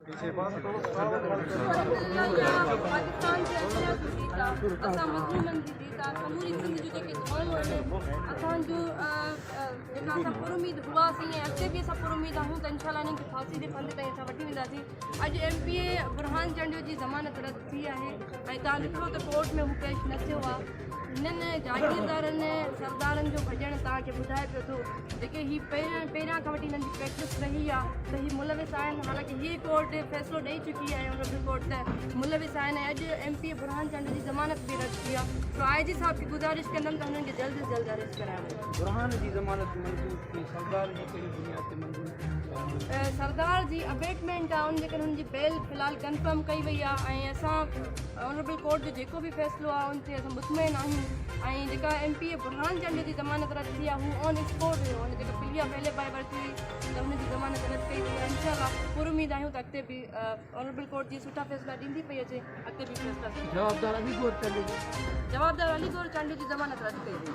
पाकिस्तान जे अंदरि जीता असां मज़लूमनि जी जीता समूरी सिंध जूं जेके दुआऊं आहिनि असांजो जेका असां पुरुमीद हुआसीं ऐं अॻिते बि असां पुरुमीद आहियूं त इनशा इन्हनि खे फांसी जे फंद ताईं असां वठी वेंदासीं। अॼु MP बुरहान चंडियो जी ज़मानत रद्द थी आहे ऐं तव्हां ॾिठो त कोर्ट में हू पेश न थियो आहे। हिननि जागीरदारनि सरदारनि जो भॼणु तव्हांखे ॿुधाए पियो थो जेके ही पहिरियां खां वठी हिननि जी प्रैक्टिस रही आहे त ही मुलविस आहिनि। हालांकि हीअ कोर्ट फ़ैसिलो ॾेई चुकी आहे ऑनरेबल कोर्ट त मुलविस आहिनि ऐं अॼु MP बुरहान चंड जी ज़मानत बि रद्द थी आहे। तो IG साहब खे गुज़ारिश कंदमि त हुननि खे जल्द अरेस्ट कराइणो। बुरहान जी ज़मानत मंज़ूर थी, सरदार जी कहिड़ी बुनियाद ते मंज़ूर थी? सरदार जी अबेटमेंट आहे उन जे करे हुनजी बेल फ़िलहाल कंफर्म कई वई आहे ऐं असां ऑनरेबल कोर्ट जो जेको बि फ़ैसिलो आहे उन ते असां मुतमइन आहियूं। ऐं जेका MP बुरहान चंड जी ज़मानत रद्द थी आहे हू ऑन स्पॉट हुयो, हुन जेका पीलिया पहले बार वरिती हुई त हुनजी ज़मानत रद्द कई वई आहे। इंशाअल्लाह पुरुमीद आहियूं त अॻिते बि ऑनरेबल कोर्ट जी सुठा फ़ैसिला ॾींदी पई अचे, अॻिते बि फ़ैसिला जवाबदार अली गौर चंड जी जवाबदार अली गौर चंड जी ज़मानत रद्द कई वई।